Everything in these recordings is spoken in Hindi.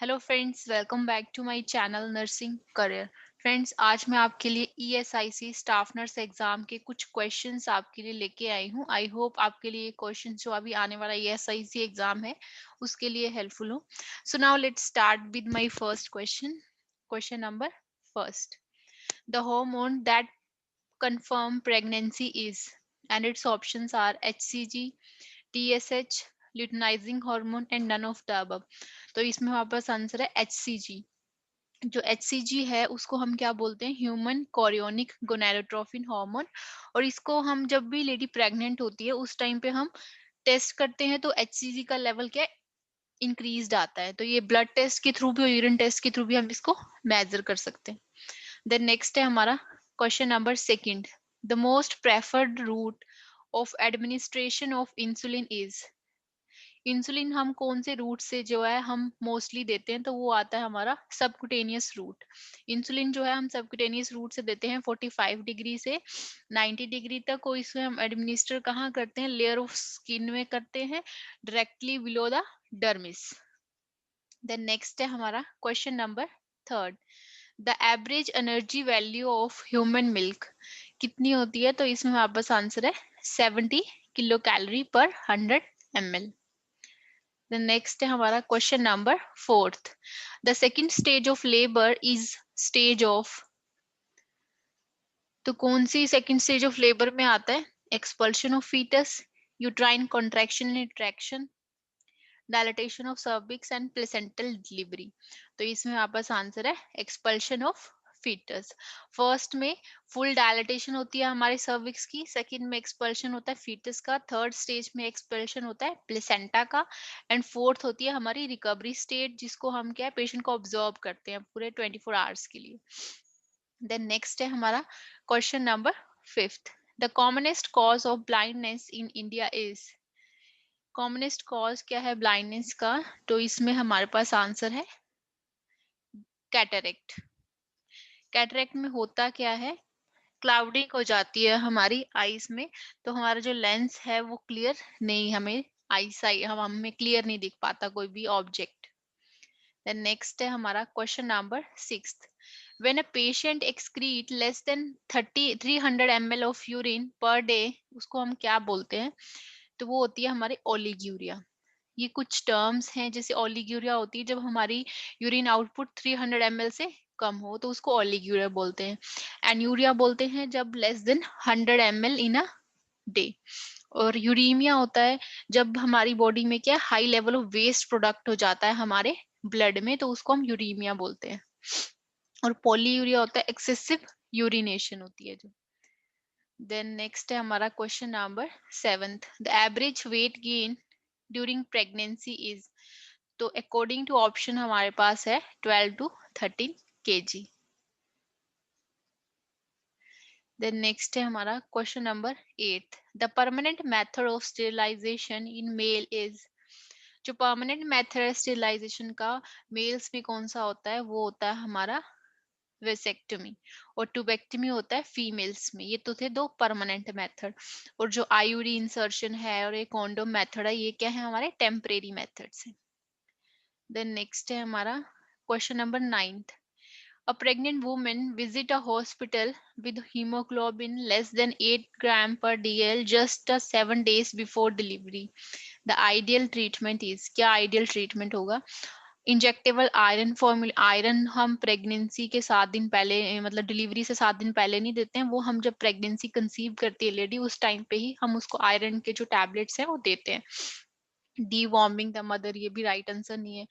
Hello friends, welcome back to my channel nursing career. Friends, आज मैं आपके लिए ईएसआईसी स्टाफ नर्स एग्जाम के कुछ क्वेश्चंस आपके लिए लेके आई हूँ। आई होप आपके लिए क्वेश्चंस जो अभी आने वाला ईएसआईसी एग्जाम है उसके लिए हेल्पफुल हो। So now let's start with my first question. Question number first, the hormone that confirm pregnancy is, and its options are HCG, TSH, luteinizing hormone and none of the above। तो इसमें हमारे पास आंसर है HCG। जो HCG है उसको हम क्या बोलते हैं? Human chorionic gonadotrophin hormone. और इसको हम जब भी लेडी प्रेग्नेंट होती है उस टाइम पे हम टेस्ट करते हैं तो HCG का लेवल क्या इंक्रीज्ड आता है। तो ये ब्लड टेस्ट के थ्रू भी और यूरिन टेस्ट के थ्रू भी हम इसको मेजर कर सकते हैं। देन नेक्स्ट है हमारा question number second, the most preferred route of administration of insulin is. Insulin हम कौन से रूट से जो है हम मोस्टली देते हैं? तो वो आता है हमारा सबक्यूटेनियस रूट। इंसुलिन जो है हम सबक्यूटेनियस रूट से देते हैं 45 डिग्री से 90 डिग्री तक। और इसे हम एडमिनिस्टर कहाँ करते हैं? लेयर ऑफ स्किन में करते हैं, directly below the dermis. Then next है हमारा question number third, the average energy value of human milk कितनी होती है? तो इसमें हमारे पास आंसर है 70 किलो कैलोरी पर 100 ml। द नेक्स्ट है हमारा question number fourth, the second stage of labour is stage of. तो कौन सी सेकेंड स्टेज ऑफ लेबर में आता है? Expulsion of foetus, uterine contraction and retraction, dilatation of cervix and placental delivery. तो इसमें वापस आंसर है एक्सपल्शन ऑफ फीटस। फर्स्ट में फुल डायलेटेशन होती है हमारे सर्विक्स की, सेकंड में एक्सपल्शन होता है फीटस का, थर्ड स्टेज में एक्सपल्शन होता है प्लेसेंटा का, एंड फोर्थ होती है हमारी रिकवरी स्टेट जिसको हम क्या है पेशेंट को ऑब्जर्व करते हैं पूरे 24 आवर्स के लिए। देन नेक्स्ट है हमारा question number fifth, the commonest cause of blindness in India is. Commonest cause क्या है ब्लाइंडनेस का? तो इसमें हमारे पास आंसर है कैटरेक्ट। कैटरेक्ट में होता क्या है? क्लाउडिंग हो जाती है हमारी आईज में, तो हमारा जो लेंस है वो क्लियर नहीं, हमें आई साइड हम हमें क्लियर नहीं दिख पाता कोई भी ऑब्जेक्ट। देन नेक्स्ट है हमारा question number sixth, when a patient excrete less than 300 ml of urine per day, उसको हम क्या बोलते हैं? तो वो होती है हमारी ओलिग्यूरिया। ये कुछ टर्म्स हैं, जैसे ओलिग्यूरिया होती है जब हमारी यूरिन आउटपुट 300 ml से कम हो तो उसको ओलिग्यूरिया बोलते हैं। एन्यूरिया बोलते हैं जब less than 100 ml in a day. और यूरीमिया होता है जब हमारी बॉडी में क्या high level of waste product हो जाता है हमारे ब्लड में, तो उसको हम यूरीमिया बोलते हैं। और पॉलीयूरिया होता है एक्सेसिव यूरिनेशन होती है जो। देन नेक्स्ट है हमारा question number seventh, the average weight gain during pregnancy is. तो अकॉर्डिंग टू ऑप्शन हमारे पास है 12 to 13 kg। देन नेक्स्ट है हमारा question number eight, the permanent method of sterilisation in male is. जो परमानेंट मेथड है स्टेरिलाइजेशन का मेल्स में कौन सा होता है? वो होता है हमारा वेसेक्टमी। और ट्यूबेक्टमी होता है फीमेल्स में। ये तो थे दो परमानेंट मेथड। और जो आईयूडी इंसर्शन है और ये कॉन्डोम मेथड है, ये क्या है? हमारे टेम्परेरी मेथड्स है। देन नेक्स्ट है हमारा question number ninth, a pregnant woman visit a hospital with hemoglobin less than 8 gram per dl just 7 days before delivery. The ideal treatment is, क्या आइडियल ट्रीटमेंट होगा? Injectable iron formula. आयरन हम प्रेगनेंसी के 7 दिन पहले मतलब डिलीवरी से 7 दिन पहले नहीं देते हैं, वो हम जब प्रेगनेंसी कंसीव करती है लेडी उस टाइम पे ही हम उसको आयरन के जो टैबलेट्स हैं वो देते हैं। डी वॉर्मिंग द मदर, ये भी राइट आंसर नहीं है।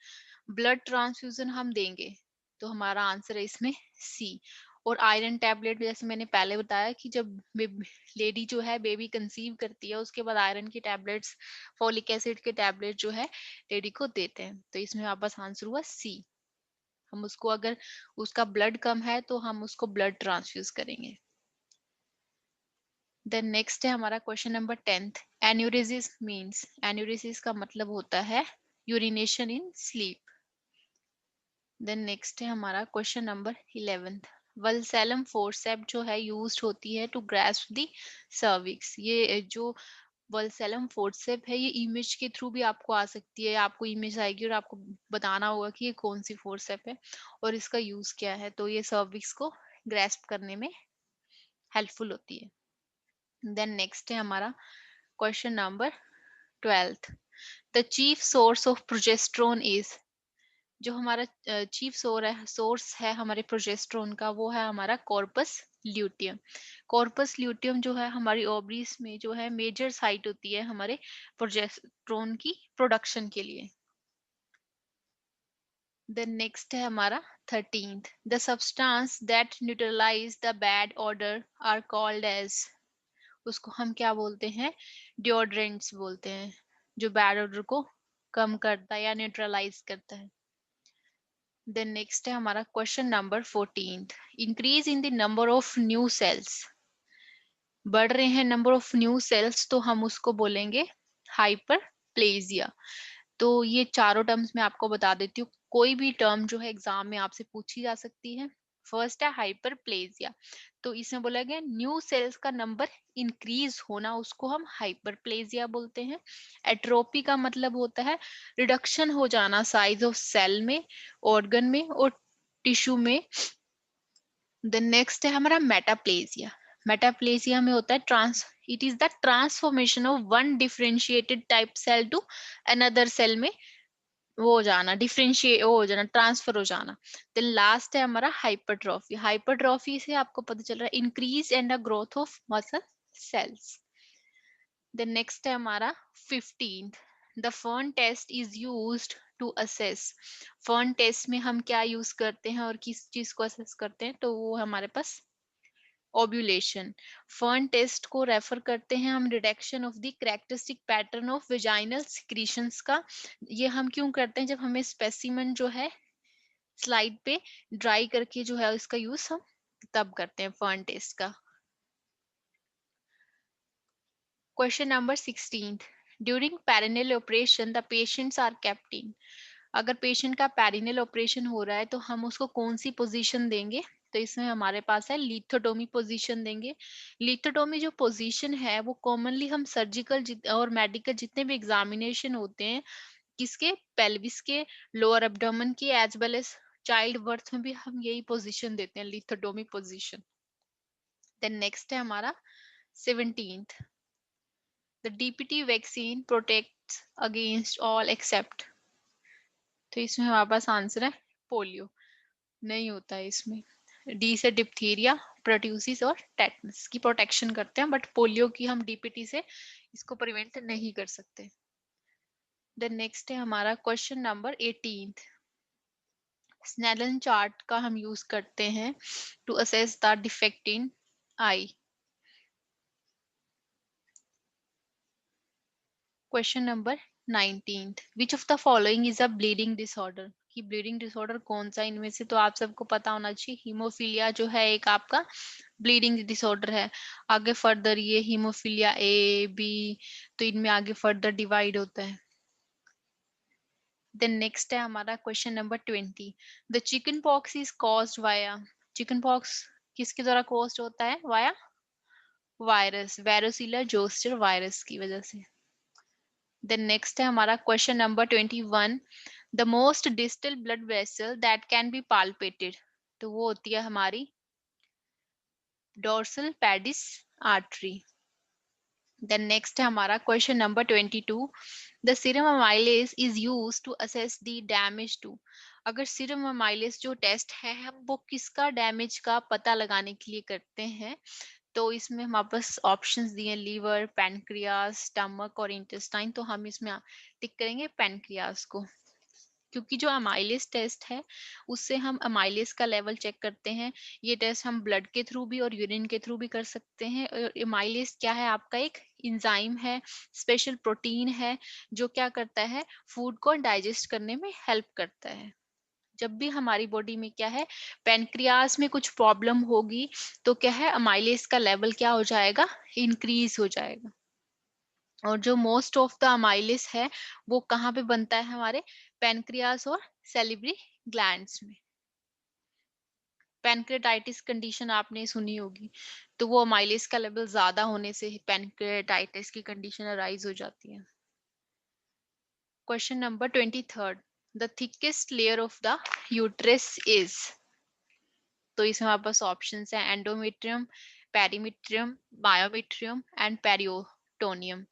ब्लड ट्रांसफ्यूजन हम देंगे, तो हमारा आंसर है इसमें सी। और आयरन टैबलेट जैसे मैंने पहले बताया कि जब लेडी जो है बेबी कंसीव करती है उसके बाद आयरन की टैबलेट्स, फोलिक एसिड के टैबलेट जो है लेडी को देते हैं। तो इसमें वापस आंसर हुआ सी। हम उसको अगर उसका ब्लड कम है तो हम उसको ब्लड ट्रांसफ्यूज करेंगे। देन नेक्स्ट है हमारा question number 10th, enuresis means. Enuresis का मतलब होता है urination in sleep. Then next है हमारा क्वेश्चन नंबर 11th, वल्सैलम फोर्सेप जो है यूज्ड होती है टू ग्रैस्प द सर्विक्स। ये जो वल्सेलम फोर्सेप है, ये इमेज के थ्रू भी आपको आ सकती है, आपको इमेज आएगी और आपको बताना होगा कि ये कौन सी फोर्सेप है और इसका यूज क्या है, तो ये सर्विक्स को ग्रेस्प करने में हेल्पफुल होती है। देन नेक्स्ट है हमारा question number 12th। The chief source of progesterone is, जो हमारा चीफ सोर्स है हमारे प्रोजेस्ट्रोन का, वो है हमारा कॉर्पस ल्यूटियम। कॉर्पस ल्यूटियम जो है हमारी ओवरीज में जो है मेजर साइट होती है हमारे प्रोजेस्ट्रोन की प्रोडक्शन के लिए। देन नेक्स्ट है हमारा 13th। The substance that neutralise the bad order are called as, उसको हम क्या बोलते हैं, डिओड्रेंट्स बोलते हैं, जो बैड ऑर्डर को कम करता है या न्यूट्रलाइज करता है। देन नेक्स्ट है हमारा question number 14th। Increase in the number of new sales, बढ़ रहे हैं नंबर ऑफ न्यू सेल्स तो हम उसको बोलेंगे हाइपरप्लेजिया। तो ये चारों टर्म्स मैं आपको बता देती हूँ, कोई भी टर्म जो है एग्जाम में आपसे पूछी जा सकती है। फर्स्ट है हाइपरप्लेजिया, तो इसमें बोला गया न्यू सेल्स का नंबर इंक्रीज होना, उसको हम हाइपरप्लेजिया बोलते हैं। एट्रोपी का मतलब होता है रिडक्शन हो जाना साइज ऑफ सेल में, ऑर्गन में और टिश्यू में। देन नेक्स्ट है हमारा मेटाप्लेजिया। मेटाप्लेजिया में होता है it is the transformation of one differentiated type cell to another cell में वो हो जाना, डिफरेंशिएट हो जाना, ट्रांसफर हो जाना। देन लास्ट है हमारा हाइपरट्रॉफी। हाइपरट्रॉफी से आपको पता चल रहा है increase and the growth of muscle cells. Then next है हमारा 15th। The fern test is used to assess. Fern test में हम क्या यूज करते हैं और किस चीज को असेस करते हैं, तो वो हमारे पास ओव्यूलेशन। फर्न टेस्ट को रेफर करते हैं हम detection of the characteristic pattern of vaginal secretions का। ये हम क्यों करते हैं, जब हमें स्पेसिमेन जो है स्लाइड पे ड्राई करके जो है इसका यूज हम तब करते हैं फर्न टेस्ट का। Question number 16th। During perineal operation the patients are kept in. अगर पेशेंट का पेरिनेल ऑपरेशन हो रहा है तो हम उसको कौन सी पोजीशन देंगे, तो इसमें हमारे पास है लिथोटोमी पोजीशन देंगे। लिथोटोमी जो पोजीशन है वो कॉमनली हम सर्जिकल और मेडिकल जितने भी एग्जामिनेशन होते हैं, किसके, पेल्विस के, लोअर एब्डोमेन के, as well as child birth में भी हम यही पोजीशन देते हैं, लिथोटोमी पोजीशन। देन नेक्स्ट है हमारा 17th। The DPT vaccine protects against all except, तो इसमें हमारे पास आंसर है पोलियो। नहीं होता है इसमें। डी से डिप्थीरिया, प्रोट्यूसिस और टेटनस की प्रोटेक्शन करते हैं, बट पोलियो की हम डीपीटी से इसको प्रिवेंट नहीं कर सकते। देन नेक्स्ट है हमारा question number 18th। Snellen chart का हम यूज करते हैं to assess the defect in eye. Question number 19th। Which of the following is a bleeding disorder, कि ब्लीडिंग डिसऑर्डर कौन सा इनमें से, तो आप सबको पता होना चाहिए हीमोफीलिया जो है एक आपका ब्लीडिंग डिसऑर्डर है। आगे फर्दर ये हीमोफीलिया ए बी, तो इनमें आगे फर्दर डिवाइड होता है। देन नेक्स्ट है हमारा question number 20। The chicken pox is caused via, chicken pox किसके द्वारा कॉज्ड होता है, via virus, varicella zoster virus की वजह से। देन नेक्स्ट है हमारा question number 21। The most distal blood vessel that can be palpated, तो वो होती है हमारी dorsal pedis artery. Then next है हमारा question number 22। The serum amylase is use to assess the damage to, अगर सीरम अमाइलेज जो टेस्ट है हम वो किसका डैमेज का पता लगाने के लिए करते हैं, तो इसमें हमारे पास ऑप्शंस दिए लीवर, पैनक्रियास, स्टमक और इंटेस्टाइन, तो हम इसमें टिक करेंगे पैनक्रियास को, क्योंकि जो अमाइलेज टेस्ट है उससे हम अमाइलेज का लेवल चेक करते हैं। ये टेस्ट हम ब्लड के थ्रू भी और यूरिन के थ्रू भी कर सकते हैं। और अमाइलेज क्या है, आपका एक इंजाइम है, स्पेशल प्रोटीन है जो क्या करता है, फूड को डाइजेस्ट करने में हेल्प करता है। जब भी हमारी बॉडी में क्या है, पैनक्रियास में कुछ प्रॉब्लम होगी तो क्या है, अमाइलेज का लेवल क्या हो जाएगा, इंक्रीज हो जाएगा। और जो मोस्ट ऑफ द अमाइलेज है वो कहाँ पे बनता है, हमारे पैनक्रियास और सेलिब्री ग्लैंड्स में। पैनक्रेटाइटिस कंडीशन आपने सुनी होगी, तो वो अमाइलेज का लेवल ज्यादा होने से पैनक्रेटाइटिस की कंडीशन अराइज हो जाती है। Question number 23, the thickest layer of the uterus is. तो इसमें हमारे पास ऑप्शन है एंडोमेट्रियम, पेरीमेट्रियम, मायोमेट्रियम एंड पेरियोटोनियम।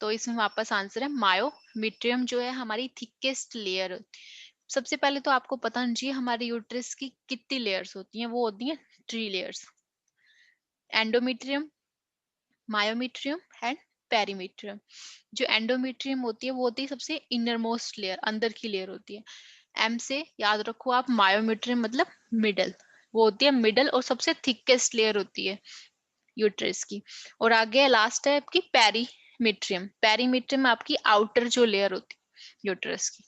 तो इसमें हमारे पास आंसर है मायोमेट्रियम जो है हमारी थिकेस्ट लेयर। सबसे पहले तो आपको पता होना चाहिए हमारे यूट्रस की कितनी लेयर्स होती हैं, वो होती हैं 3 layers, endometrium, myometrium and perimetrium. जो एंडोमेट्रियम होती है वो होती है सबसे इनर मोस्ट लेयर, अंदर की लेयर होती है। एम से याद रखो आप, मायोमेट्रियम मतलब मिडल, वो होती है मिडल और सबसे थिकेस्ट लेयर होती है यूट्रस की। और आगे लास्ट है आपकी पेरीमेट्रियम, पेरीमेट्रियम आपकी आउटर जो लेयर होती है यूट्रस की।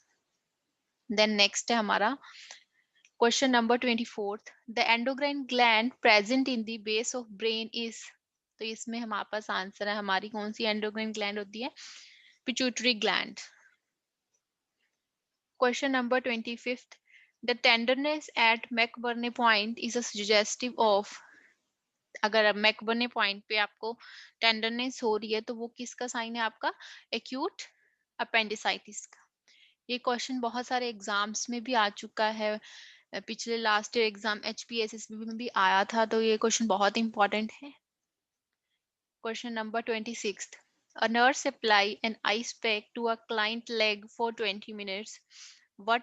देन नेक्स्ट है हमारा question number 24, the endocrine gland present in the base of brain is. तो इसमें हमारे पास आंसर है हमारी कौन सी एंडोक्राइन ग्लैंड होती है, pituitary gland. Question number 25, the tenderness at McBurney point is a suggestive of. अगर मैकबर्ने पॉइंट पे आपको टेंडरनेस हो रही है तो वो किसका साइन है आपका, एक्यूट अपेंडिसाइटिस का। ये क्वेश्चन बहुत सारे एग्जाम्स में भी आ चुका है, पिछले लास्ट ईयर एग्जाम HPSSB में भी आया था, तो ये क्वेश्चन बहुत इंपॉर्टेंट है। Question number 26, a nurse apply an ice pack to a client leg for 20 minutes. What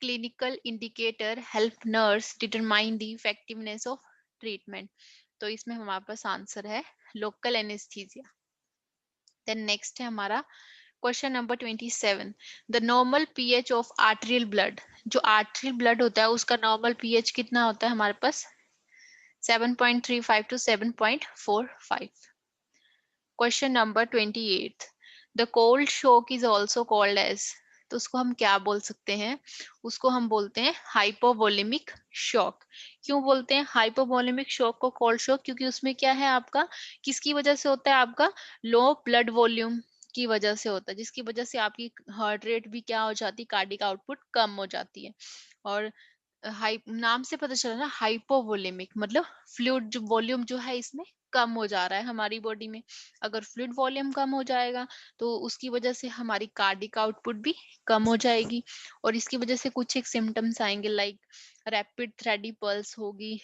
clinical indicator help nurse determine the effectiveness of treatment? तो इसमें हमारे पास आंसर है लोकल एनेस्थीसिया। देन नेक्स्ट है हमारा question number 27, the normal pH of arterial blood. जो आर्टेरियल ब्लड होता है उसका नॉर्मल पीएच कितना होता है हमारे पास, 7.35 to 7.45। Question number 28, the cold shock is also called as. तो उसको हम क्या बोल सकते हैं, उसको हम बोलते हैं हाइपोवोलेमिक शॉक। क्यों बोलते हैं हाइपोवोलेमिक शॉक को कोल्ड शॉक, क्योंकि उसमें क्या है आपका, किसकी वजह से होता है आपका, लो ब्लड वॉल्यूम की वजह से होता है, जिसकी वजह से आपकी हार्ट रेट भी क्या हो जाती है, कार्डिक आउटपुट कम हो जाती है। और हाई नाम से पता चला ना, हाइपोवोलेमिक मतलब फ्लूइड जो वॉल्यूम जो है इसमें कम हो जा रहा है हमारी बॉडी में। अगर फ्लूइड वॉल्यूम कम हो जाएगा तो उसकी वजह से हमारी कार्डिक आउटपुट भी कम हो जाएगी। और इसकी वजह से कुछ एक सिम्टम्स आएंगे, लाइक रैपिड थ्रेडी पल्स होगी,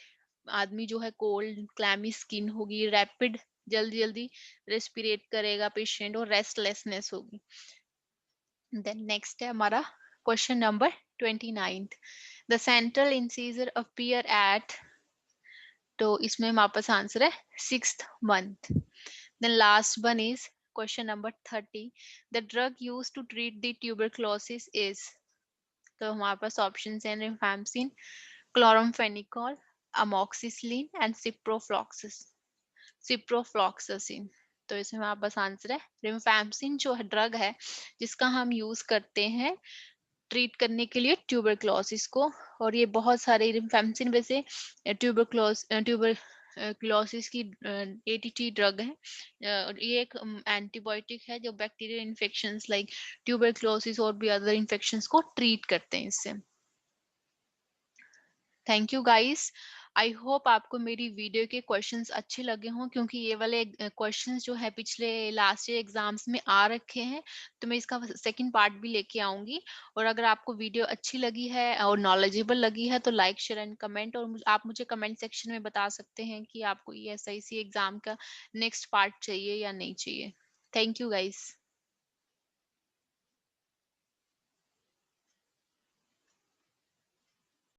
आदमी जो है कोल्ड क्लैमी स्किन होगी, रैपिड जल्दी जल्दी रेस्पिरेट करेगा पेशेंट, और रेस्टलेसनेस होगी। देन नेक्स्ट है हमारा question number 29, the central incisor appear at. तो इसमें हमारे पास आंसर है 6th month. Then last one is question number 30, the drug use to treat the tuberculosis is. तो हमारे पास ऑप्शन है rifampicin, chloramphenicol, amoxicillin and ciprofloxacin. तो इसमें हमारे पास आंसर है रिफैम्पिसिन जो ड्रग है जिसका हम यूज करते हैं ट्रीट करने के लिए ट्यूबरक्लोसिस को। और ये बहुत सारे रिफैम्पिसिन वैसे ट्यूबरक्लोसिस की ATT ड्रग है। और ये एक एंटीबायोटिक है जो बैक्टीरियल इन्फेक्शंस लाइक ट्यूबरक्लोसिस और भी अदर इन्फेक्शंस को ट्रीट करते हैं इससे। Thank you guys, I hope आपको मेरी वीडियो के क्वेश्चंस अच्छे लगे हों, क्योंकि ये वाले क्वेश्चंस जो है पिछले लास्ट ईयर एग्जाम्स में आ रखे हैं, तो मैं इसका सेकंड पार्ट भी लेके आऊंगी। और अगर आपको वीडियो अच्छी लगी है और नॉलेजेबल लगी है तो लाइक शेयर एंड कमेंट, और आप मुझे कमेंट सेक्शन में बता सकते हैं कि आपको ESIC एग्जाम का नेक्स्ट पार्ट चाहिए या नहीं चाहिए। Thank you guys.